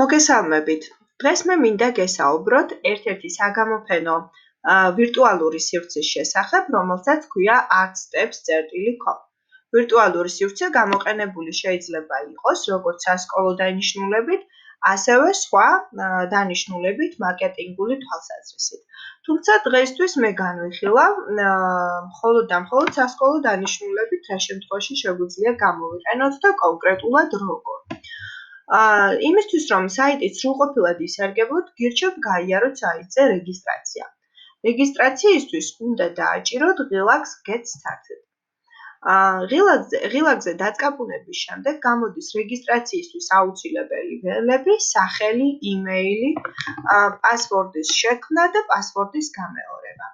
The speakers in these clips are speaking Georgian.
მოგესალმებით. დღეს მე მინდა გესაუბროთ ერთ-ერთი საგამოფენო ვირტუალური სივრცის შესახებ, რომელსაც ქვია artsteps.com. ვირტუალური სივრცე გამოყენებული შეიძლება იყოს როგორც სასკოლო დანიშნულებით, ასევე სხვა დანიშნულებით მარკეტინგული თვალსაზრისით. თუმცა დღეისთვის მე განვიხილავ მხოლოდ და მხოლოდ სასკოლო დანიშნულებით, რა შემთხვევაში შეგვიძლია გამოვიყენოთ და კონკრეტულად როგორ. იმისთვის რომ საიტი სრულყოფილად ისარგებლოთ, გირჩევთ გაიაროთ საიტზე რეგისტრაცია. რეგისტრაციისთვის უნდა დააჭიროთ ღილაკს Get Started. ღილაკზე დაწყაბუნების შემდეგ გამოდის რეგისტრაციისთვის აუცილებელი ველები, სახელი, იმეილი, პასვორდის შექმნა და პასვორდის გამეორება.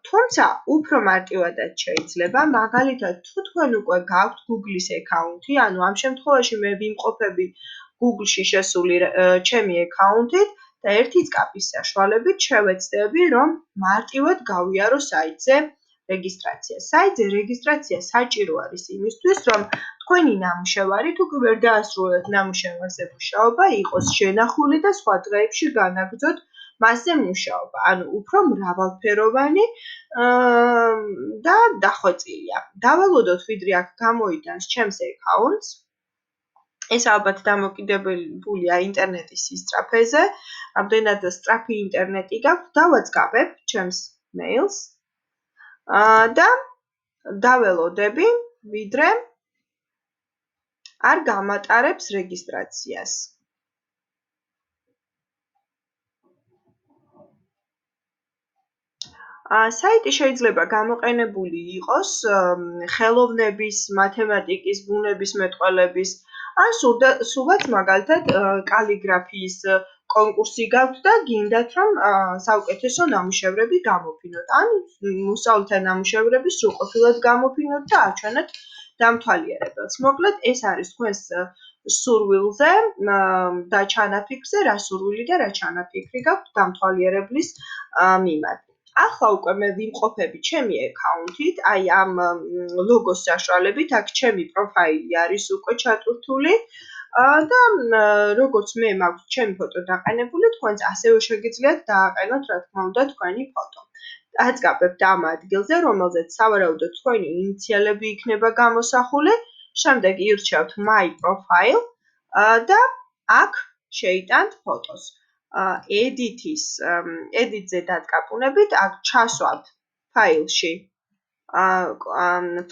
თუმცა უფრო მარტივადაც შეიძლება, მაგალითად, თუ თქვენ უკვე გაქვთ Google-ის აკაუნთი, ანუ ამ შემთხვევაში მე ვიმყოფები Google-ში შესული ჩემი აკაუნთით და ერთი წკაპის საშუალებით შევეცდები, რომ მარტივად გავიარო საიტზე რეგისტრაცია. საიტზე რეგისტრაცია საჭირო არის იმისთვის, რომ თქვენი ნამუშევარი თუ ვერ დაასრულეთ ნამუშევარზე მუშაობა, იყოს შენახული და სხვა დღეებში განაგრძოთ მასზე მუშაობა, ანუ უფრო მრავალფეროვანი და დახვეწილია. დაველოდოთ, ვიდრე აქ გამოიტანს ჩემს აკაუნტს. ეს ალბათ დამოკიდებულია ინტერნეტის სისწრაფეზე, რამდენად სწრაფი ინტერნეტი გაქვთ, დავაწყაბებ ჩემს მეილს და დაველოდები, ვიდრე არ გამატარებს რეგისტრაციას. საიტი შეიძლება გამოყენებული იყოს ხელოვნების, მათემატიკის, ბუნებისმეტყველების, ან სულაც მაგალითად კალიგრაფიის კონკურსი გაქვთ და გინდათ რომ საუკეთესო ნამუშევრები გამოფინოთ, ან მოსწავლეთა ნამუშევრები სრულყოფილად გამოფინოთ და აჩვენოთ დამთვალიერებელს. მოკლედ, ეს არის თქვენს სურვილზე და ჩანაფიქრზე, რა სურვილი და რა ჩანაფიქრი გაქვთ დამთვალიერებლის მიმართ. ახლა უკვე მე ვიმყოფები ჩემი აკაუნთით, აი ამ ლოგოს საშუალებით, აქ ჩემი პროფაილი არის უკვე ჩატვირთული და როგორც მე მაქვს ჩემი ფოტო დაყენებული, თქვენც ასევე შეგიძლიათ დააყენოთ, რა თქმა უნდა, თქვენი ფოტო. დაწყაბებთ ამ ადგილზე, რომელზეც სავარაუდოდ თქვენი ინიციალები იქნება გამოსახული, შემდეგ ირჩევთ My Profile და აქ შეიტანთ ფოტოს. edit-ზე დაწყაბუნებით, აქ ჩასვავთ ფაილში,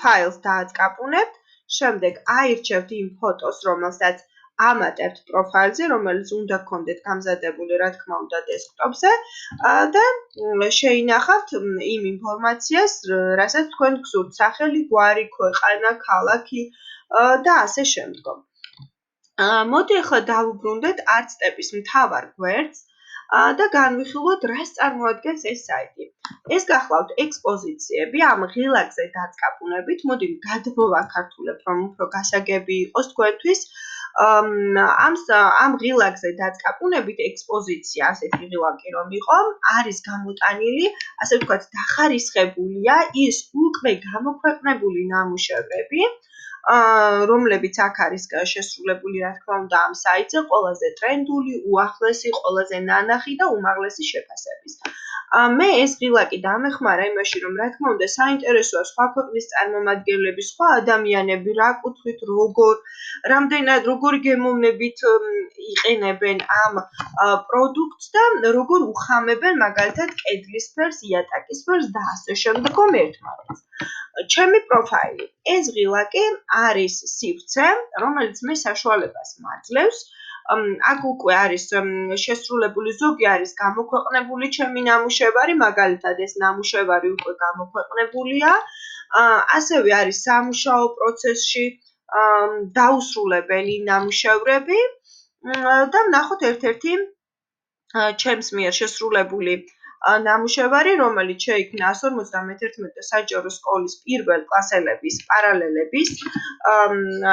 ფაილს დააწყაბუნებთ, შემდეგ აირჩევთ იმ ფოტოს, რომელსაც ამატებთ პროფაილზე, რომელიც უნდა გქონდეთ გამზადებული, რა თქმა უნდა, დესკტოპზე და შეინახავთ იმ ინფორმაციას, რასაც თქვენ გსურთ, სახელი, გვარი, ქვეყანა, ქალაქი და ასე შემდგომ. მოდი ახლა დავუბრუნდეთ artsteps მთავარ გვერდს და განვიხილოთ, რას წარმოადგენს ეს საიტი. ეს გახლავთ ექსპოზიციები, ამ ღილაკზე დაწყაბუნებით, მოდი გადმოვაქართულებ, რომ უფრო გასაგები იყოს თქვენთვის. ამ ღილაკზე დაწყაბუნებით ექსპოზიცია, ასეთი ღილაკი რომ იყო, არის გამოტანილი, ასე ვთქვათ, დახარისხებულია ის უკვე გამოქვეყნებული ნამუშევრები, რომლებიც აქ არის შესრულებული, რა თქმა უნდა, ამ საიტზე ყველაზე ტრენდული, უახლესი, ყველაზე ნანახი და უმაღლესი შეფასების. მე ეს ღილაკი დამეხმარა იმაში, რომ რა თქმა უნდა, საინტერესოა სხვა ქვეყნის წარმომადგენლები, სხვა ადამიანები, რა კუთხით, როგორი გემოვნებით იყენებენ ამ პროდუქტს და როგორ უხამებენ მაგალითად კედლის ფერს, იატაკის ფერს და ასე შემდგომ ერთმანეთს. ჩემი პროფაილი. ეს ღილაკი არის სივრცე, რომელიც მე საშუალებას მაძლევს. აქ უკვე არის შესრულებული, ზოგი არის გამოქვეყნებული ჩემი ნამუშევარი, მაგალითად ეს ნამუშევარი უკვე გამოქვეყნებულია. ასევე არის სამუშაო პროცესში დაუსრულებელი ნამუშევრები და ვნახოთ ერთ-ერთი ჩემს მიერ შესრულებული ნამუშევარი, რომელიც შეიქმნა 151 საჯარო სკოლის პირველ კლასელების პარალელების,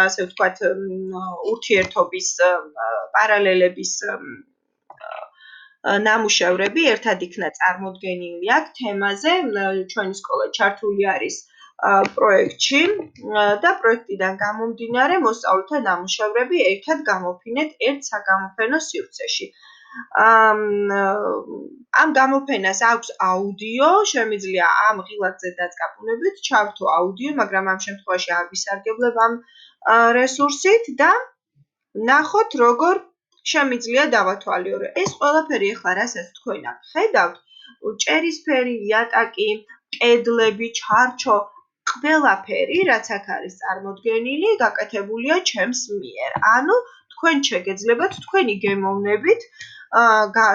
ასე ვთქვათ, ურთიერთობის პარალელების ნამუშევრები ერთად იქნა წარმოდგენილი აქ თემაზე. ჩვენი სკოლა ჩართული არის პროექტში და პროექტიდან გამომდინარე მოსწავლეთა ნამუშევრები ერთად გამოფინეთ ერთ საგამოფენო სივრცეში. ამ გამოფენას აქვს აუდიო, შემიძლია ამ ღილაკზე დაწყაბუნებით ჩავრთო აუდიო, მაგრამ ამ შემთხვევაში არ ვისარგებლებ ამ რესურსით და ნახოთ როგორ შემიძლია დავათვალიერო. ეს ყველაფერი ახლა რასაც თქვენ აქ ხედავთ, ჭერისფერი, იატაკი, კედლები, ჩარჩო, ყველაფერი, რაც აქ არის წარმოდგენილი, გაკეთებულია ჩემს მიერ. ანუ თქვენ შეგეძლებათ თქვენი გემოვნებით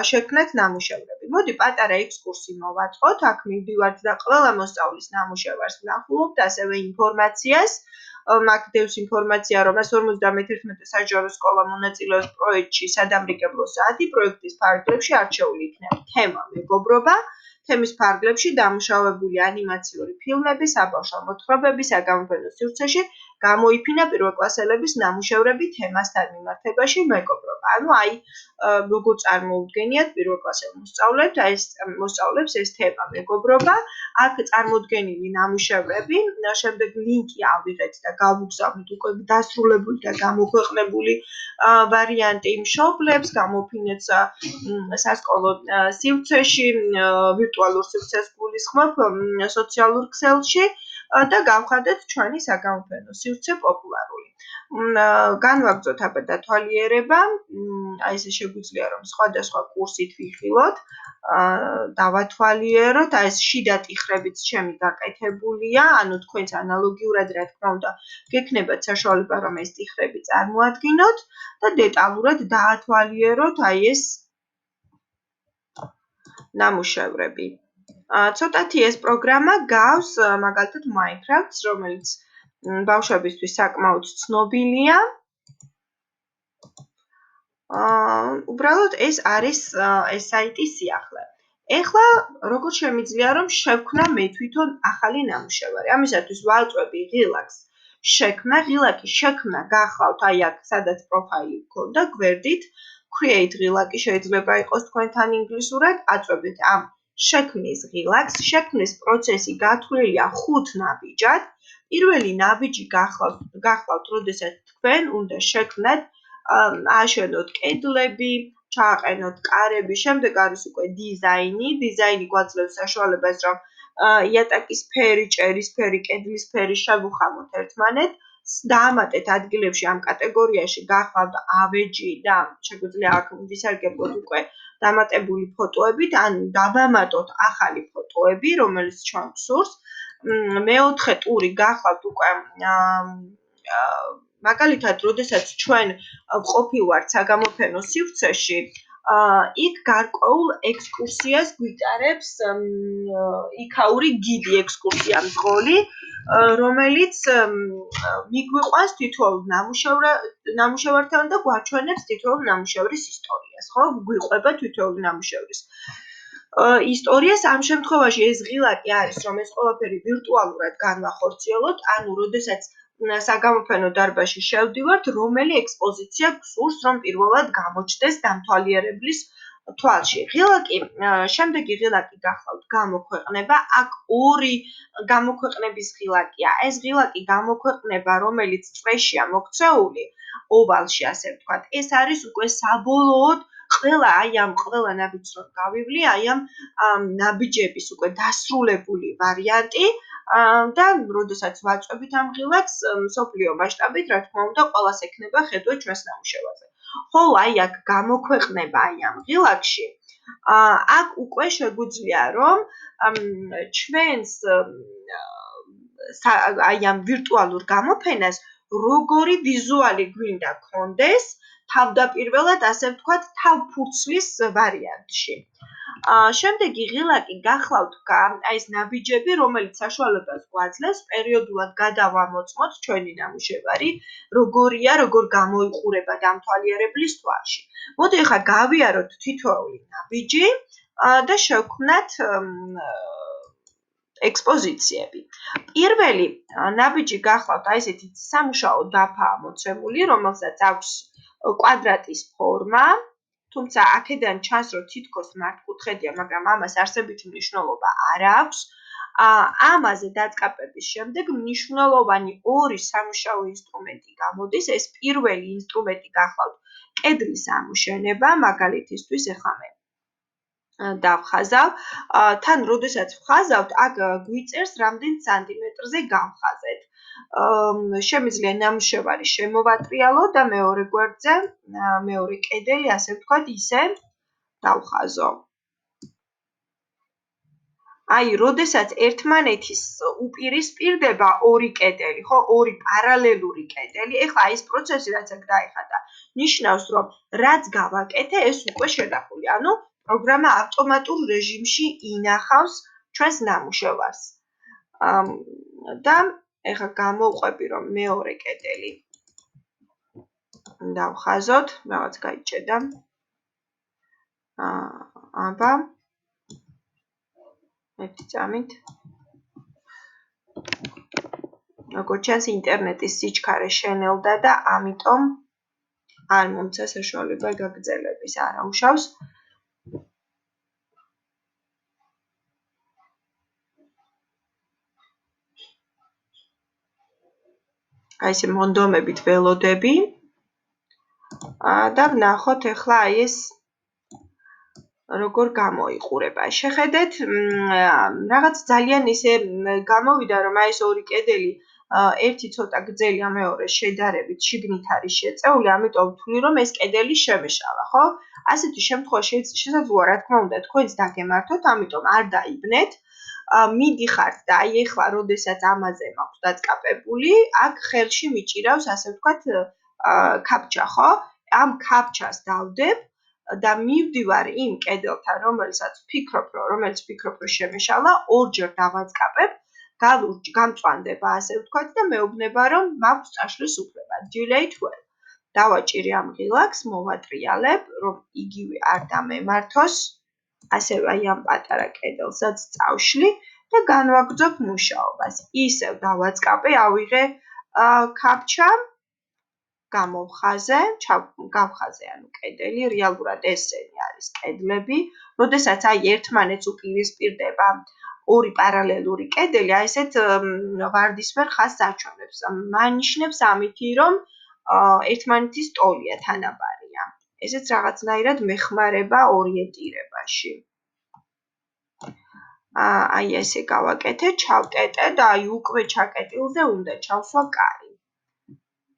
შექმნათ ნამუშევრები. მოდი პატარა ექსკურსი მოვაწყოთ, აქ მივდივართ და ყველა მოსწავლის ნამუშევარს ვნახულობთ, ასევე ინფორმაციას. აქ დევს ინფორმაცია, რომ 51 საჯარო სკოლა მონაწილეობს პროექტში სადამრიგებლო საათი, პროექტის ფარგლებში არჩეული იქნება თემა მეგობრობა, თემის ფარგლებში დამუშავებული ანიმაციური ფილმები, საბავშვო მოთხრობები საგამოფენო სივრცეში გამოიფინა პირველკლასელების ნამუშევრები თემასთან მიმართებაში მეგობრობა. ანუ აი როგორ წარმოუდგენიათ პირველკლასელ მოსწავლეებს ეს თემა მეგობრობა, აქ წარმოდგენილი ნამუშევრები, შემდეგ ლინკი ავიღეთ და გავუგზავნით უკვე დასრულებული და გამოქვეყნებული ვარიანტი მშობლებს, გამოფინეთ სასკოლო სივრცეში, ვირტუალურ სივრცეს გულისხმობ სოციალურ ქსელში და გავხადეთ ჩვენი საგამოფენო სივრცე პოპულარული. განვაგრძოთ აბა დათვალიერება, აი ესე შეგვიძლია რომ სხვადასხვა კურსით ვიხილოთ, დავათვალიეროთ, აი ეს შიდა ტიხრებიც ჩემი გაკეთებულია, ანუ თქვენც ანალოგიურად რა თქმა უნდა გექნებათ საშუალება რომ ეს ტიხრები წარმოადგინოთ და დეტალურად დაათვალიეროთ აი ეს ნამუშევრები. ცოტათი ეს პროგრამა გავს მაგალითად Minecraft-ს, რომელიც ბავშვებისთვის საკმაოდ ცნობილია. უბრალოდ ეს არის ეს საიტის სიახლე. ეხლა როგორ შემიძლია რომ შევქმნა მე თვითონ ახალი ნამუშევარი. ამისათვის ვაწვევი ღილაკს შექმნა, ღილაკის შექმნა გახლავთ აი აქ სადაც პროფაილი გქონდა გვერდით create ღილაკი შეიძლება იყოს თქვენთან ინგლისურად, აწვევთ ამ შექმნის ღილაკს, შექმნის პროცესი გათვლილია 5 ნაბიჯად. პირველი ნაბიჯი გახლავთ, როდესაც თქვენ უნდა შექმნათ ააშენოთ კედლები, ჩააყენოთ კარები, შემდეგ არის უკვე დიზაინი. დიზაინი გვაძლევს საშუალებას, რომ იატაკის ფერი, ჭერის ფერი, კედლის ფერი შევუხამოთ ერთმანეთს. დაამატეთ ადგილებში ამ კატეგორიაში გახლავთ ავეჯი და შეგვიძლია აქ ვისარგებლოთ უკვე დამატებული ფოტოებით, ან დავამატოთ ახალი ფოტოები, რომელიც ჩვენ გსურს. მეოთხე ტური გახლავთ უკვე მაგალითად, როდესაც ჩვენ ყოფილვართ საგამოფენო სივრცეში, იქ გარკვეულ ექსკურსიას გვიტარებს იქაური გიდი ექსკურსია მძღოლი, რომელიც მიგვიყვანს თითოეულ ნამუშევართან და გვაჩვენებს თითოეულ ნამუშევრის ისტორიას, ხო? გვიყვება თითოეული ნამუშევრის ისტორიას. ამ შემთხვევაში ეს ღილაკი არის, რომ ეს ყველაფერი ვირტუალურად განვახორციელოთ, ანუ როდესაც საგამოფენო დარბაზში შევდივართ, რომელი ექსპოზიცია გსურს, რომ პირველად გამოჩნდეს დამთვალიერებლის თვალში. ღილაკი, შემდეგი ღილაკი გახლავთ გამოქვეყნება. აქ ორი გამოქვეყნების ღილაკია. ეს ღილაკი გამოქვეყნება, რომელიც წრეშია მოქცეული, ოვალში ასე ვთქვათ. ეს არის უკვე საბოლოოდ ყველა ნაბიჯს რომ გავივლი, აი ამ ნაბიჯების უკვე დასრულებული ვარიანტი და როდესაც ვაწვევით ამ ღილაკს მსოფლიო მასშტაბით, რა თქმა უნდა, ყველას ექნება ხედვა ჩვენს ნამუშევარზე. ხოლო აი აქ გამოქვეყნება აი ამ ღილაკში, აქ უკვე შეგვიძლია რომ ჩვენს აი ამ ვირტუალურ გამოფენას როგორი ვიზუალი გვინდა გქონდეს, თავდაპირველად ასე ვთქვათ, თავფურცლის ვარიანტში. შემდეგი ღილაკი გახლავთ აი ეს ნაბიჯები, რომელიც საშუალებას გვაძლევს პერიოდულად გადავამოწმოთ ჩვენი ნამუშევარი, როგორია, როგორ გამოიყურება დამთვალიერებლის თვალში. მოდი ახლა გავიაროთ თითოეული ნაბიჯი და შევქმნათ ექსპოზიციები. პირველი ნაბიჯი გახლავთ აი ესეთი სამუშაო დაფაა მოცემული, რომელსაც აქვს კვადრატის ფორმა, თუმცა აქედან ჩანს, რომ თითქოს მართკუთხედია, მაგრამ ამას არსებითი მნიშვნელობა არ აქვს. ამაზე დაწყაპების შემდეგ მნიშვნელოვანი ორი სამუშაო ინსტრუმენტი გამოდის. ეს პირველი ინსტრუმენტი გახლავთ კედლის ამოშენება, მაგალითისთვის ეხლა მე დავხაზავ. თან როდესაც ვხაზავთ, აქ გვიწერს რამდენ სანტიმეტრზე გავხაზეთ. შემიძლია ნამუშევარი შემოვატრიალო და მეორე გვერდზე, მეორე კედელი, ასე ვთქვათ, ისე დავხაზო. აი, როდესაც ერთმანეთის უპირისპირდება ორი კედელი, ხო, ორი პარალელური კედელი, ეხლა ეს პროცესი რაც აქ დაიხატა, ნიშნავს, რომ რაც გავაკეთე, ეს უკვე შედახული. ანუ პროგრამა ავტომატურ რეჟიმში ინახავს ჩვენს ნამუშევარს. და ეხლა გამოვყვები, რომ მეორე კედელი დავხაზოთ, რაღაც გაიჭედა. აბა ერთი წამით. როგორც ჩანს, ინტერნეტის სიჩქარე შენელდა და ამიტომ არ მომცა საშუალება გაგრძელების, არა უშავს. აი ესე მონდომებით ველოდები და ვნახოთ ეხლა აი ეს როგორ გამოიყურება. შეხედეთ, რაღაც ძალიან ისე გამოვიდა, რომ აი ეს ორი კედელი ერთი ცოტა გრძელია, მეორე შედარებით შიგნით არის შეწეული, ამიტომ ვთვლი, რომ ეს კედელი შემეშალა, ხო? ასეთი შემთხვევა შესაძლოა, რა თქმა უნდა, თქვენც დაგემართოთ, ამიტომ არ დაიბნეთ. მიდიხართ და აი ეხლა, როდესაც ამაზე მაქვს დაწყაპებული, აქ ხელში მიჭირავს, ასე ვთქვათ, კაპჩა, ხო? ამ კაპჩას დავდებ და მივდივარ იმ კედელთან, რომელიც ვფიქრობ, რომ შემეშალა, ორჯერ დავაწყაპებ, გამწვანდება, ასე ვთქვათ და მეუბნება, რომ მაქვს წაშლის უფლება. Delay 12. დავაჭირი ამ ღილაკს, მოვატრიალებ, რომ იგივე არ დამემართოს, ასევე აი ამ პატარა კედელსაც წავშლი და განვაგრძობ მუშაობას. ისევ დავაწყაპე, ავიღე კაპჩა, გამოვხაზე, გავხაზე ანუ კედელი, რეალურად ესენი არის კედლები. როდესაც აი ერთმანეთს უპირისპირდება ორი პარალელური კედელი, აი ესეთ ვარდისფერ ხაზს აჩვენებს. მანიშნებს ამითი, რომ ერთმანეთის ტოლია, თანაბარია. ესეც რაღაცნაირად მეხმარება ორიენტირებაში. აი ესე გავაკეთე, ჩავკეტე და აი უკვე ჩაკეტილზე უნდა ჩავსვა კარი.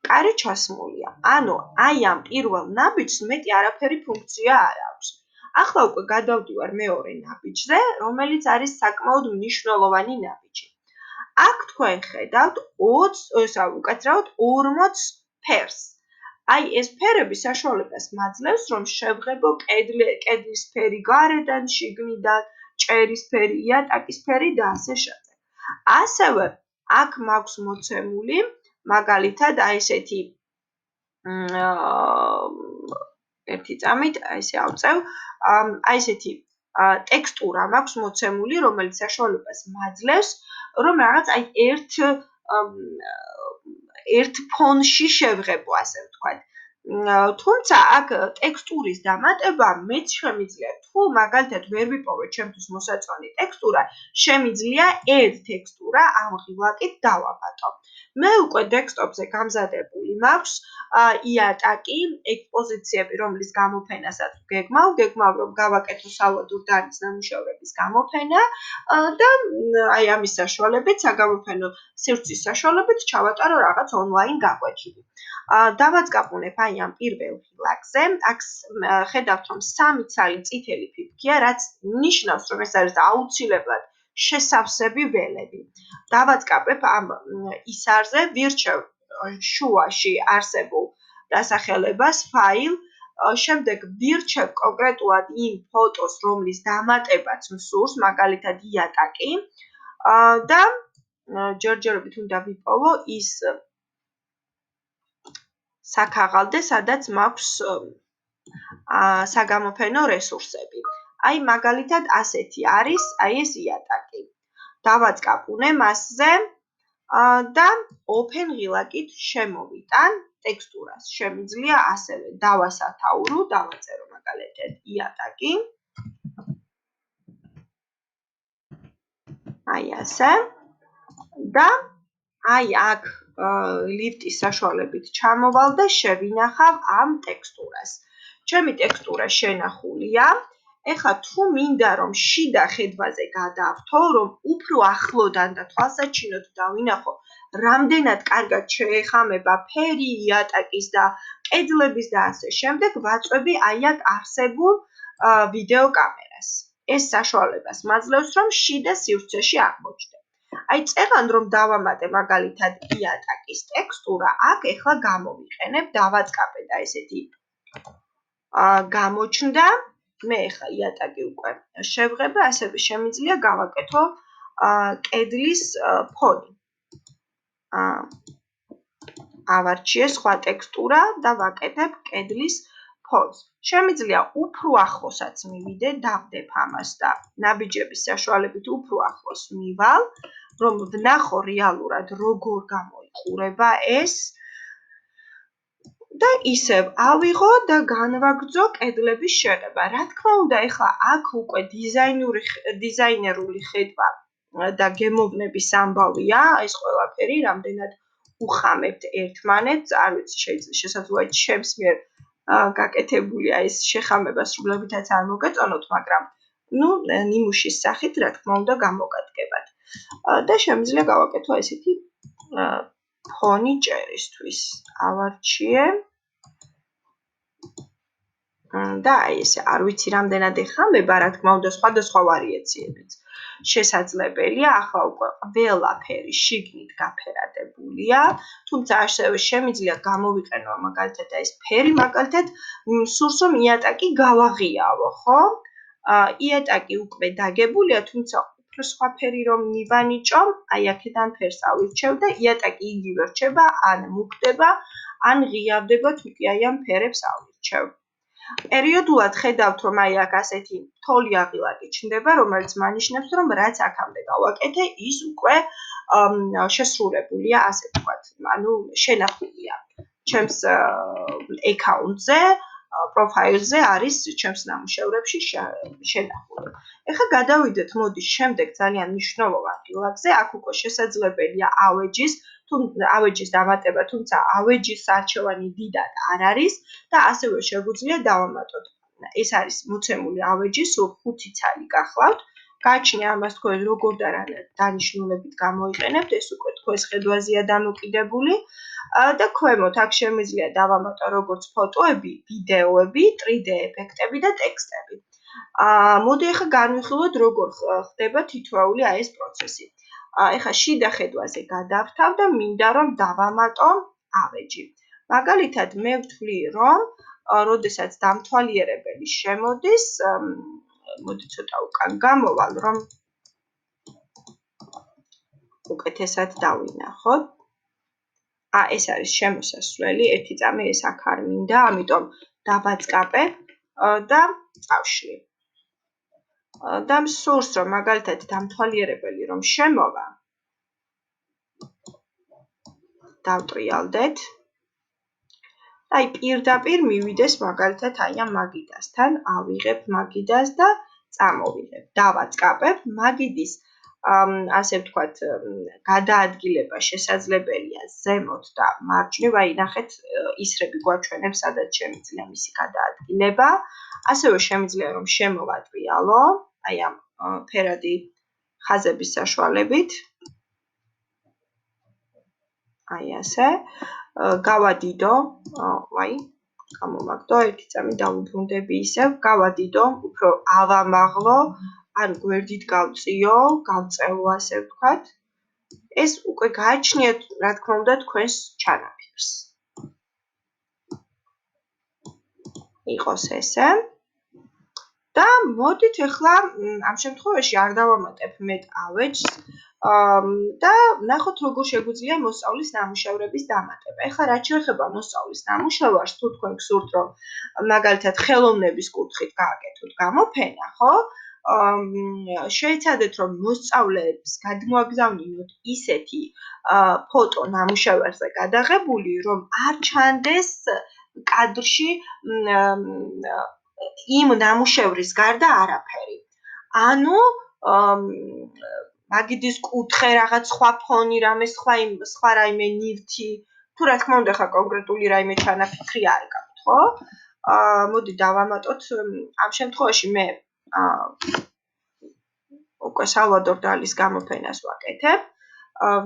კარი ჩასმულია. ანუ აი ამ პირველ ნაბიჯს მეტი არაფერი ფუნქცია არ აქვს. ახლა უკვე გადავდივარ მეორე ნაბიჯზე, რომელიც არის საკმაოდ მნიშვნელოვანი ნაბიჯი. აქ თქვენ ხედავთ 40 ფერს. აი ეს ფერები საშუალებას მაძლევს, რომ შევღებო კედლის ფერი გარედან, შიგნიდან, ჭერის ფერი, იატაკის ფერი და ასე შემდეგ. ასევე აქ მაქვს მოცემული მაგალითად აი ესეთი ერთი წამით აი ესე ავწევ, აი ესეთი ტექსტურა მაქვს მოცემული, რომელიც საშუალებას მაძლევს, რომ რაღაც აი ერთ ფონში შევღებო, ასე ვთქვათ. თუმცა აქ ტექსტურის დამატება მეც შემიძლია, თუ მაგალითად ვერ ვიპოვე ჩემთვის მოსაწონი ტექსტურა, შემიძლია ერთ ტექსტურა ამ ღილაკით დავაბატო. მე უკვე დესკტოპზე გამზადებული მაქვს იატაკი, ექსპოზიციები, რომლის გამოფენასაც გეგმავ, რომ გავაკეთო სალვადორ დალის ნამუშევრების გამოფენა და აი ამის საშუალებით, საგამოფენო სივრცის საშუალებით ჩავატარო რაღაც ონლაინ გაკვეთილი. დავაწყაპუნებ აი ამ პირველ ღილაკზე, აქ ხედავთ, რომ 3 ცალი წითელი ფიფქია, რაც ნიშნავს, რომ ეს არის აუცილებლად შესავსები ველები. დავაწყაპებ ამ ისარზე, ვირჩევ შუაში არსებულ დასახელებას, ფაილ, შემდეგ ვირჩევ კონკრეტულად იმ ფოტოს, რომლის დამატებაც მსურს, მაგალითად იატაკი და ჯერჯერობით უნდა ვიპოვო ის საქაღალდე, სადაც მაქვს საგამოფენო რესურსები. აი მაგალითად ასეთი არის, აი ეს იატაკი. დავაწყაპუნე მასზე და open ღილაკით შემოვიტან ტექსტურას. შემიძლია ასევე დავასათაურო, დავაწერო მაგალითად იატაკი. აი ასე და აი აქ ლიფტის საშუალებით ჩამოვალ და შევინახავ ამ ტექსტურას. ჩემი ტექსტურა შენახულია. ეხლა თუ მინდა რომ შიდა ხედვაზე გადავრთო, რომ უფრო ახლოდან და თვალსაჩინოდ დავინახო, რამდენად კარგად შეეხამება ფერი, იატაკის და კედლების და ასე შემდეგ, ვაწვევი აი აქ არსებულ ვიდეო კამერას. ეს საშუალებას მაძლევს, რომ შიდა სივრცეში აღმოჩნდე. აი წერან რომ დავამატე მაგალითად იატაკის ტექსტურა, აქ ეხლა გამოვიყენებ, დავაწყაპე და ესეთი გამოჩნდა. მე ეხლა იატაკი უკვე შევღებე, ასევე შემიძლია გავაკეთო კედლის ფონი. ავარჩიე სხვა ტექსტურა და ვაკეთებ კედლის ფონს. შემიძლია უფრო ახლოსაც მივიდე, დავდებ ამას და ნაბიჯების საშუალებით უფრო ახლოს მივალ, რომ ვნახო რეალურად როგორ გამოიყურება ეს და ისევ ავიღო და განვაგრძო კედლების შეღება. რა თქმა უნდა, ეხლა აქ უკვე დიზაინერული ხედვა და გემოვნების ამბავია, ეს ყველაფერი, რამდენად უხამებთ ერთმანეთს, არ ვიცი, შესაძლოა ჩემს მიერ გაკეთებულია ეს შეხამება სრულებითაც არ მოგეწონოთ, მაგრამ ნიმუშის სახით, რა თქმა უნდა, გამოგადგებათ. და შემიძლია გავაკეთო ესეთი ფონი ჭერისთვის. ავარჩიე და აი ესე, არ ვიცი რამდენად ეხამება, რა თქმა უნდა, სხვადასხვა ვარიაციებით შესაძლებელია. ახლა უკვე ყველაფერი შიგნით გაფერადებულია, თუმცა ასევე შემიძლია გამოვიყენო მაგალითად ეს ფერი, მაგალითად სურს რომ იატაკი გავაღიავო, ხო? იატაკი უკვე დაგებულია, თუმცა უფრო სხვა ფერი რომ მივანიჭო, აი აქედან ფერს ავირჩევ და იატაკი იგივე რჩება, ან მუქდება, ან ღიავდება, თუკი აი ამ ფერებს ავირჩევ. პერიოდულად ხედავთ, რომ აი აქ ასეთი თოლი აღილაკი ჩნდება, რომელიც მანიშნებს, რომ რაც აქამდე გავაკეთე, ის უკვე შესრულებულია, ასე ვთქვათ. ანუ შენახულია ჩემს აკაუნტზე, პროფაილზე არის ჩემს ნამუშევრებში შენახული. ეხლა გადავიდეთ, მოდი, შემდეგ ძალიან მნიშვნელოვან ღილაკზე, აქ უკვე შესაძლებელია ავეჯის დამატება, თუმცა ავეჯის არჩევანი დიდად არ არის და ასევე შეგვიძლია დავამატოთ. ეს არის მოცემული ავეჯი, სულ 5 ცალი გახლავთ. გააჩნია ამას თქვენ როგორ და რა დანიშნულებით გამოიყენებთ, ეს უკვე თქვენს ხედვაზეა დამოკიდებული. და ქვემოთ აქ შემიძლია დავამატო როგორც ფოტოები, ვიდეოები, 3D ეფექტები და ტექსტები. მოდი ახლა განვიხილოთ როგორ ხდება თითოეული ეს პროცესი. ეხლა შიდა ხედვაზე გადავრთავ და მინდა რომ დავამატო ავეჯი. მაგალითად, მე ვთვლი რომ როდესაც დამთვალიერებელი შემოდის, მოდი ცოტა უკან გამოვალ, რომ უკეთესად დავინახოთ. ეს არის შემოსასვლელი, ერთი წამი ეს აქ არ მინდა, ამიტომ დავაწყაპებ და წავშლი. და მსურს რომ მაგალითად დამთვალიერებელი რომ შემოვა, დავტრიალდეთ. აი პირდაპირ მივიდეს მაგალითად აი ამ მაგიდასთან, ავიღებ მაგიდას და წამოვიღებ. დავაწყაპებ მაგიდის ასე ვთქვათ, გადაადგილება შესაძლებელია ზემოთ და მარჯვნივ, აი ნახეთ, ისრები გვაჩვენებს, სადაც შემიძლია მისი გადაადგილება. ასევე შემიძლია რომ შემოვატრიალო, აი ამ ფერადი ხაზების საშუალებით. აი ასე. გავადიდო, აი, გამომაგდო, ერთი წამი დავუბრუნდები ისევ, გავადიდო, უფრო ავამაღლო, ან გვერდით გავწიო, გავწელო, ასე ვთქვათ. ეს უკვე გააჩნიათ, რა თქმა უნდა, თქვენს ჩანაფიქრს. იყოს ესე. და მოდით ახლა ამ შემთხვევაში არ დავამატებ მეტ ავეჯს და ნახოთ როგორ შეგვიძლია მოსწავლის ნამუშევრების დამატება. ეხლა რაც შეეხება მოსწავლის ნამუშევარს, თუ თქვენ გსურთ რომ მაგალითად ხელოვნების კუთხით გააკეთოთ გამოფენა, ხო? შეეცადეთ რომ მოსწავლეებს გადმოაგზავნინოთ ისეთი ფოტო ნამუშევარზე გადაღებული, რომ არ ჩანდეს კადრში იმ ნამუშევრის გარდა არაფერი. ანუ მაგიდის კუთხე, რაღაც სხვა ფონი, რამე სხვა რაიმე ნივთი, თუ რა თქმა უნდა ხა კონკრეტული რაიმე ჩანაფიქრი არ გაქვთ, ხო? მოდი დავამატოთ ამ შემთხვევაში მე უკვე სალვადორ დალის გამოფენას ვაკეთებ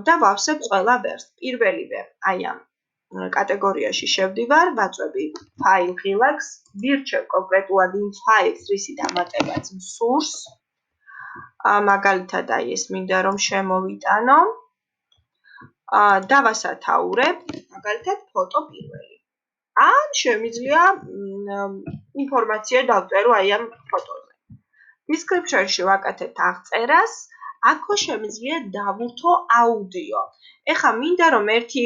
და ვავსებ ყველა ვერსს. პირველივე აი ამ კატეგორიაში შევდივარ, ვაწვევი ფაილ ღილაკს, ვირჩევ კონკრეტულად იმ ფაილს, რისი დამატებაც მსურს. მაგალითად აი ეს მინდა რომ შემოვიტანო. დავასათაურებ, მაგალითად ფოტო პირველი. ან შემიძლია ინფორმაცია დავწერო აი ამ ფოტოზე. Description-ში ვაკეთებთ აღწერას, აქვე შემიძლია დავურთო აუდიო. ეხლა მინდა რომ ერთი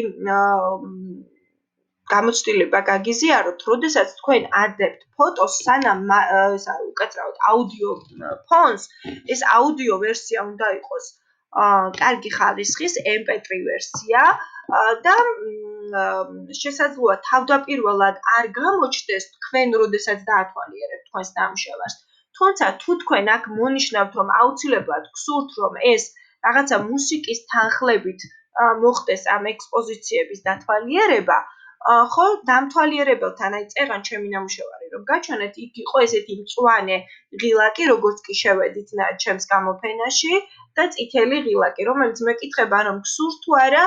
გამოცდილება გაგიზიაროთ, როდესაც თქვენ ადებთ ფოტოს, სანამ უკაცრავად აუდიო ფონს, ეს აუდიო ვერსია უნდა იყოს კარგი ხარისხის MP3 ვერსია და შესაძლოა თავდაპირველად არ გამოჩნდეს თქვენ, როდესაც დაათვალიერებთ თქვენს ნამუშევარს. თუმცა თუ თქვენ აქ მონიშნავთ, რომ აუცილებლად გსურთ, რომ ეს რაღაცა მუსიკის თანხლებით მოხდეს ამ ექსპოზიციების დათვალიერება, ხო, დამთვალიერებელთან აი წერან ჩემი ნამუშევარი, რომ გაჩვენეთ, იქ იყო ესეთი მწვანე ღილაკი, როგორც კი შევედით ჩემს გამოფენაში და წითელი ღილაკი, რომელიც მეკითხება, რომ გსურთ თუ არა,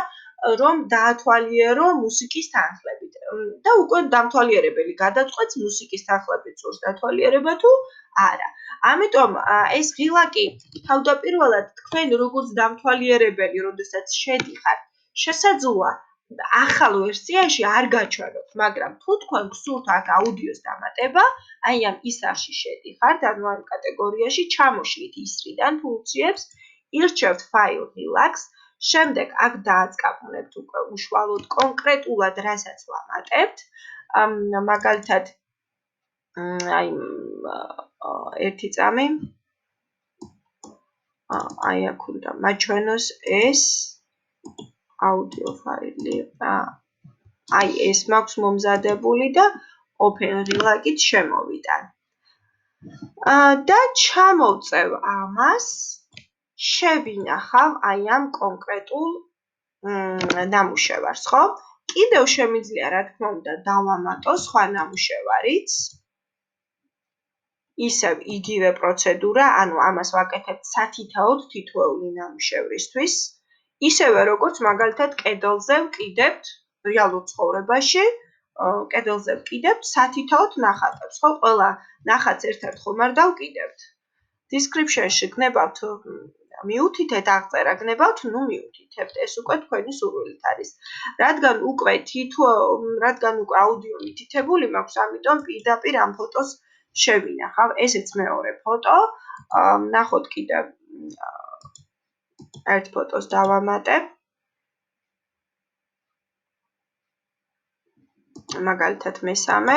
რომ დაათვალიერო მუსიკის თანხლებით. და უკვე დამთვალიერებელი გადაწყვეტს მუსიკის თანხლებით სურს დათვალიერება თუ არა. ამიტომ ეს ღილაკი თავდაპირველად თქვენ როგორც დამთვალიერებელი, როდესაც შედიხართ, შესაძლოა ახალ ვერსიაში არ გაჩვენოთ, მაგრამ თუ თქვენ გსურთ აქ აუდიოს დამატება, აი ამ ისარში შედიხართ, ანუ ამ კატეგორიაში ჩამოშლით ისრიდან ფუნქციებს, ირჩევთ ფაილ ღილაკს, შემდეგ აქ დააწყაბნებთ უკვე უშუალოდ კონკრეტულად რასაც ვამატებთ. მაგალითად აი ერთი წამი აი აქ უნდა მაჩვენოს ეს აუდიო ფაილი. აი ეს მაქვს მომზადებული და open ღილაკით შემოვიტან. და ჩამოვწევ ამას, შევინახავ აი ამ კონკრეტულ ნამუშევარს, ხო? კიდევ შემიძლია რა თქმა უნდა დავამატო სხვა ნამუშევარიც. ისევ იგივე პროცედურა, ანუ ამას ვაკეთებთ სათითაოდ თითოეული ნამუშევრისთვის. ისევე როგორც მაგალითად კედელზე ვკიდებთ რეალურ ცხოვრებაში, კედელზე ვკიდებთ სათითაოდ ნახატებს, ხო? ყველა ნახატს ერთად ხომ არ დავკიდებთ. Description-ში გნებავთ მიუთითეთ აღწერა, გნებავთ, ნუ მიუთითებთ. ეს უკვე თქვენი სურვილით არის. რადგან უკვე აუდიო მითითებული მაქვს, ამიტომ პირდაპირ ამ ფოტოს შევინახავ. ესეც მეორე ფოტო. ნახოთ კიდევ ერთ ფოტოს დავამატებ. მაგალითად მესამე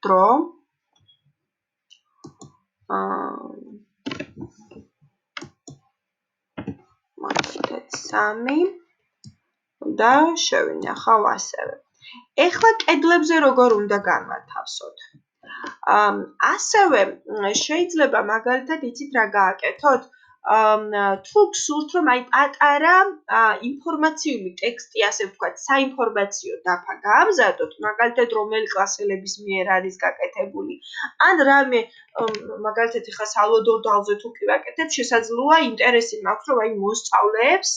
დრო. მაგალითად 3 და შევინახავ ასევე. ეხლა კედლებზე როგორ უნდა განვათავსოთ? ასევე შეიძლება მაგალითად იცით რა გააკეთოთ? თუ გსურთ რომ აი პატარა ინფორმაციული ტექსტი, ასე ვთქვათ, საინფორმაციო დაფა გაამზადოთ, მაგალითად რომელი კლასელების მიერ არის გაკეთებული, ან რამე მაგალითად ახლა სალვადორ დალზე თუ კი ვაკეთებ, შესაძლოა ინტერესი მაქვს, რომ აი მოსწავლეებს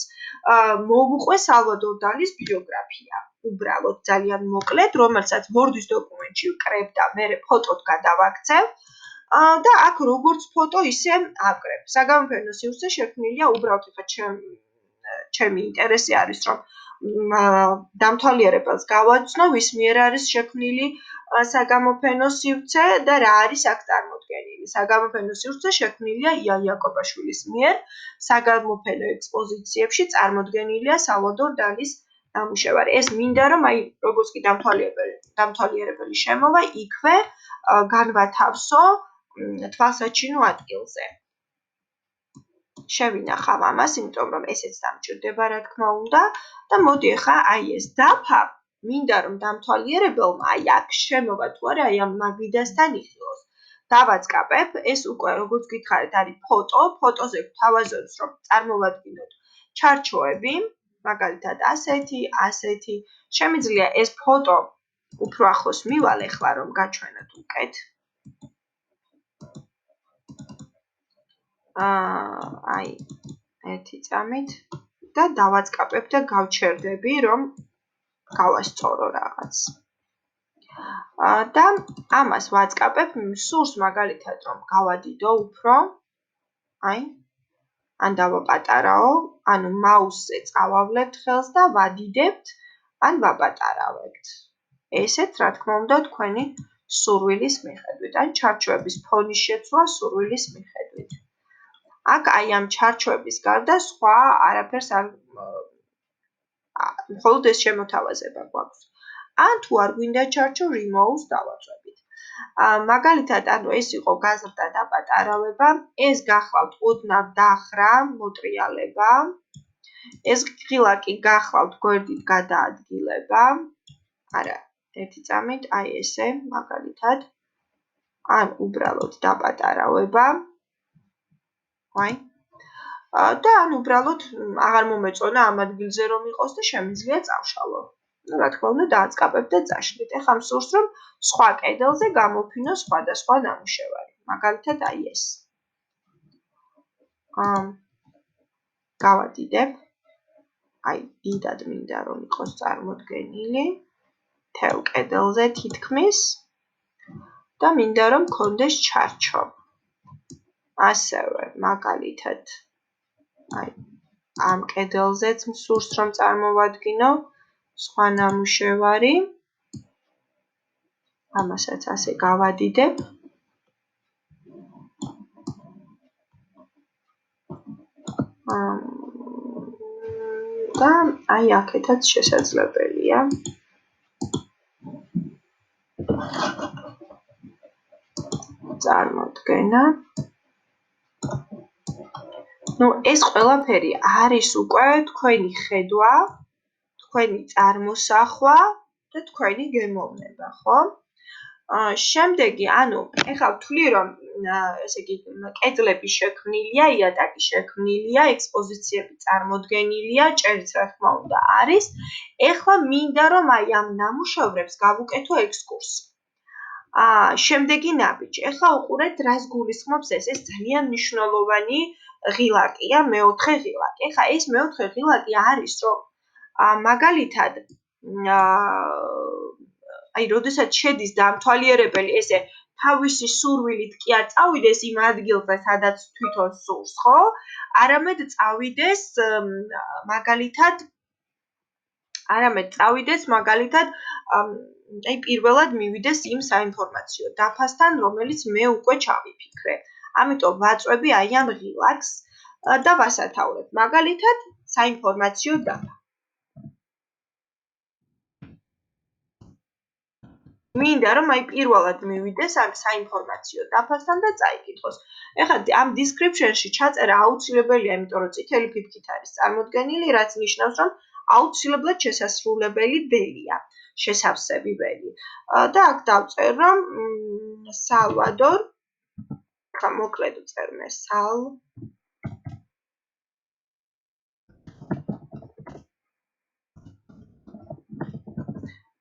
მოვუყვე სალვადორ დალის ბიოგრაფია. უბრალოდ ძალიან მოკლედ, რომელსაც Word-ის დოკუმენტში ვკრებ და მე ფოტოდ გადავაქცევ. და აქ როგორც ფოტო ისე აკრებ. საგამოფენო სივრცე შექმნილია უბრალოდ ხა ჩემი ინტერესი არის რომ დამთვალიერებელს გავაცნო, ვის მიერ არის შექმნილი საგამოფენო სივრცე და რა არის აქ წარმოდგენილი. საგამოფენო სივრცე შექმნილია ია იაკობაშვილის მიერ, საგამოფენო ექსპოზიციებში წარმოდგენილია სალვადორ დალის ნამუშევარი. ეს მინდა რომ აი როგორც კი დამთვალიერებელი შემოვა, იქვე განვათავსო თვალსაჩინო ადგილზე. შევინახავ ამას, იმიტომ რომ ესეც დამჭირდება რა თქმა უნდა და მოდი ახლა აი ეს დაფა მინდა რომ დამთვალიერებელმა აი აქ შემოვა თუ არა აი ამ მაგიდასთან იხილოს. დავაწყაპებ, ეს უკვე როგორც გითხარით არის ფოტო, ფოტოზე გვთავაზობს რომ წარმოვადგინოთ ჩარჩოები, მაგალითად ასეთი, შემიძლია ეს ფოტო უფრო ახლოს მივალ ახლა რომ გაჩვენოთ უკეთ. აი ერთი წამით და დავაწყაპებ და გავჩერდები რომ გავასწორო რაღაც. და ამას ვაწყაპებ, სურს მაგალითად რომ გავადიდო უფრო, აი, ან დავაპატარაო, ანუ მაუსზე წავავლებთ ხელს და ვადიდებთ, ან ვაპატარავებთ. ესეც რა თქმა უნდა თქვენი სურვილის მიხედვით, ან ჩარჩოების ფონის შეცვლა სურვილის მიხედვით. აქ აი ამ ჩარჩოების გარდა სხვა არაფერს არ მხოლოდ ეს შემოთავაზება გვაქვს. ან თუ არ გვინდა ჩარჩო, remove დავაწვევით. მაგალითად, ანუ ეს იყო გაზრდა და პატარავება, ეს გახლავთ ოდნავ დახრა, მოტრიალება. ეს ღილაკი გახლავთ გვერდით გადაადგილება. არა, ერთი წამით, აი ესე, მაგალითად. ან უბრალოდ დაპატარავება. აი. და ან უბრალოდ აღარ მომეწონა ამ ადგილზე რომ იყოს და შემიძლია წავშალო. რა თქმა უნდა, დააწყაპებ და წაშლით. ეხლა მსურს რომ სხვა კედელზე გამოფინო სხვადასხვა ნამუშევარი. მაგალითად, აი ეს. გავადიდებ. აი, დიდად მინდა რომ იყოს წარმოდგენილი. თელ კედელზე თითქმის და მინდა რომ მქონდეს ჩარჩო. ასევე, მაგალითად, აი, ამ კედელზეც მსურს რომ წარმოვადგინო სხვა ნამუშევარი. ამასაც ასე გავადიდებ. და აი აქეთაც შესაძლებელია. წარმოდგენა. ნუ ეს ყველაფერი არის უკვე თქვენი ხედვა, თქვენი წარმოსახვა და თქვენი გემოვნება, ხო? შემდეგი, ანუ ეხლა ვთვლი რომ ესე იგი კედლები შექმნილია, იატაკი შექმნილია, ექსპოზიციები წარმოდგენილია, ჭერიც რა თქმა უნდა არის. ეხლა მინდა რომ აი ამ ნამუშევრებს გავუკეთო ექსკურსი. შემდეგი ნაბიჯი. ეხლა უყურეთ რას გულისხმობს ეს ძალიან მნიშვნელოვანი ღილაკია, მეოთხე ღილაკი. ეხლა ეს მეოთხე ღილაკი არის რომ მაგალითად აი, როდესაც შედის დამთვალიერებელი, ესე თავისი სურვილით კი არ წავიდეს იმ ადგილზე, სადაც თვითონ სურს, ხო? არამედ წავიდეს მაგალითად, აი პირველად მივიდეს იმ საინფორმაციო დაფასთან, რომელიც მე უკვე ჩავიფიქრე. ამიტომ ვაწვევი აი ამ ღილაკს და ვასათაურებ. მაგალითად, საინფორმაციო დაფა. მინდა რომ აი პირველად მივიდეს ამ საინფორმაციო დაფასთან და წაიკითხოს. ეხლა ამ description-ში ჩაწერა აუცილებელია, იმიტომ რომ წითელი ფიფქით არის წარმოდგენილი, რაც ნიშნავს, რომ აუცილებლად შესასრულებელი ველია, შესავსები ველი. და აქ დავწერ რომ სალვადორ, ხა მოკლედ ვწერმე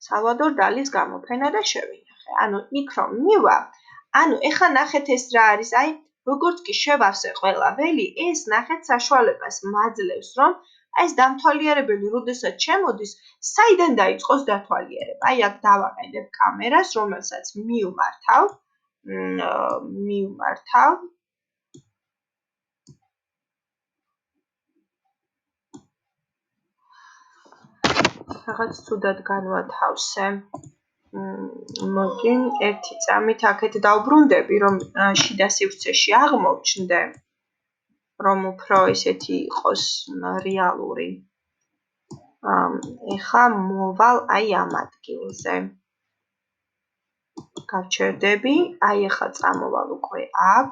სალვადორ დალის გამოფენა და შევინახე. ანუ იქ რომ მივა, ანუ ეხლა ნახეთ ეს რა არის, აი როგორც კი შევავსე ყველა ველი, ეს ნახეთ საშუალებას მაძლევს, რომ ეს დამთვალიერებელი როდესაც შემოდის, საიდან დაიწყოს დათვალიერება. აი აქ დავაყენებ კამერას, რომელსაც მივმართავ. რაღაც ცუდად განვათავსე. მოდი, ერთი წამით აქეთ დავბრუნდები, რომ შიდა სივრცეში აღმოჩნდე, რომ უფრო ესეთი იყოს რეალური. ეხლა მოვალ აი ამ ადგილზე. გავჩერდები, აი ეხლა წამოვალ უკვე აქ.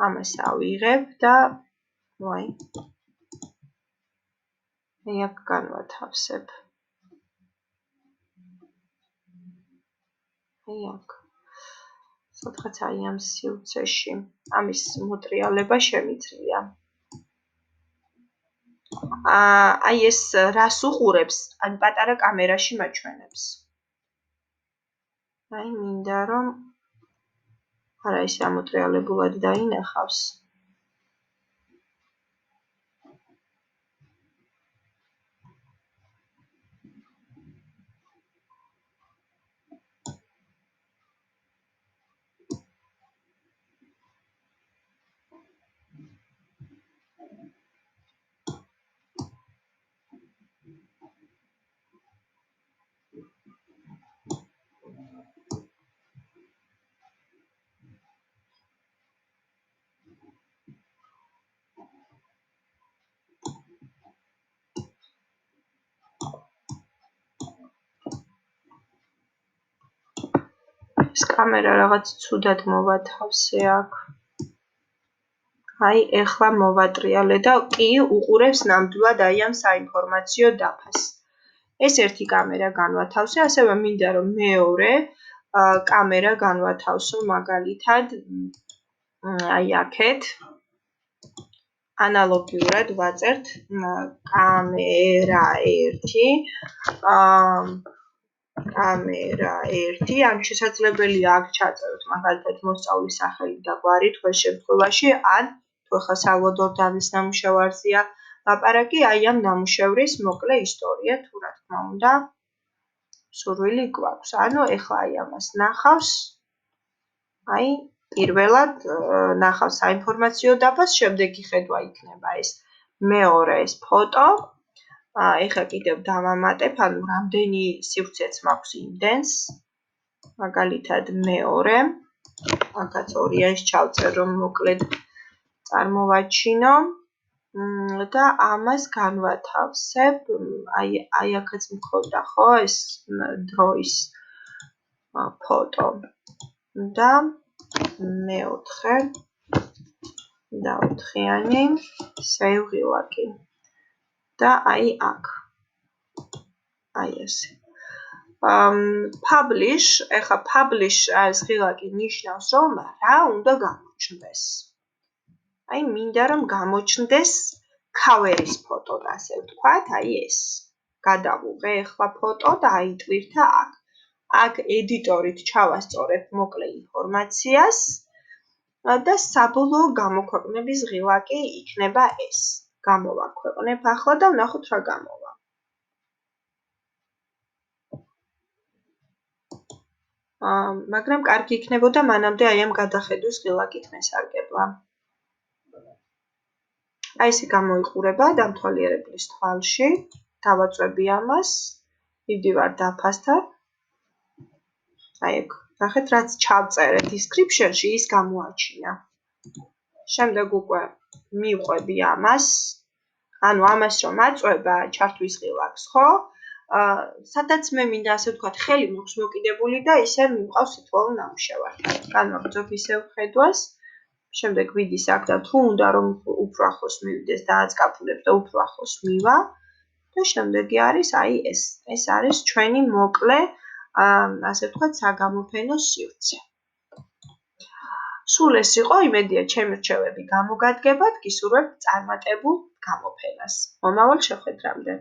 ამას ავიღებ და აი აქ განვათავსებ. აი აქ. ოთხაც აი ამ სივრცეში ამის მოტრიალება შემიძლია. აი ეს რას უყურებს, ან პატარა კამერაში მაჩვენებს. აი მინდა რომ არა ისე ამოტრიალებულად დაინახავს. ეს კამერა რაღაც ცუდად მოვათავსე აქ. აი, ეხლა მოვატრიალე და კი უყურებს ნამდვილად აი ამ საინფორმაციო დაფას. ეს ერთი კამერა განვათავსე, ასევე მინდა რომ მეორე კამერა განვათავსო მაგალითად აი აქეთ. ანალოგიურად ვაწერთ კამერა 1, ან შესაძლებელია აქ ჩაწეროთ მაგალითად მოსწავლის სახელი და გვარი თქვენ შემთხვევაში, ან თუ ახლა სალვადორ დალის ნამუშევარზეა ლაპარაკი, აი ამ ნამუშევრის მოკლე ისტორია, თუ რა თქმა უნდა, სურვილი გვაქვს. ანუ ეხლა აი ამას ნახავს, აი პირველად ნახავს საინფორმაციო დაფას, შემდეგი ხედვა იქნება ეს მეორე ეს ფოტო. ეხლა კიდევ დავამატებ, ანუ რამდენი სივრცეც მაქვს იმდენს. მაგალითად მეორე. აქაც 2-ია ის ჩავწერ, რომ მოკლედ წარმოვაჩინო. და ამას განვათავსებ, აი აქაც მქონდა ხო ეს დროის ფოტო. და მეოთხე და 4-იანი save ღილაკი. და აი აქ. აი ესე. publish, ეხლა publish ეს ღილაკი ნიშნავს, რომ რა უნდა გამოჩნდეს. აი მინდა რომ გამოჩნდეს cover-ის ფოტო და ასე ვთქვათ, აი ეს. გადავუღე ეხლა ფოტო და აიტვირთა აქ. აქ ედიტორით ჩავასწორებ მოკლე ინფორმაციას და საბოლოო გამოქვეყნების ღილაკი იქნება ეს. გამოვაქვეყნებ ახლა და ვნახოთ რა გამოვა. მაგრამ კარგი იქნებოდა მანამდე აი ამ გადახედვის ღილაკით მესარგებლა. აი ესე გამოიყურება დამთვალიერებლის თვალში, დავაწვევი ამას, მივდივარ დაფასთან. აი ეგ, ნახეთ რაც ჩავწერე description-ში ის გამოაჩინა. შემდეგ უკვე მივყვები ამას. ანუ ამას რომ აწვება ჩართვის ღილაკს, ხო? სადაც მე მინდა ასე ვთქვათ, ხელი მაქვს მოკიდებული და ისე მივყავს თითოეულ ნამუშევართან. განვაგრძობ ისევ ხედვას. შემდეგ ვიდის აქ და თუ უნდა რომ უფრო ახლოს მივიდეს და აწკაფულებ და უფრო ახლოს მივა და შემდეგი არის აი ეს. ეს არის ჩვენი მოკლე, ასე ვთქვათ, საგამოფენო სივრცე. სულ ეს იყო, იმედია ჩემი რჩევები გამოგადგებათ, გისურვებ წარმატებულ გამოფენას. მომავალ შეხვედრამდე.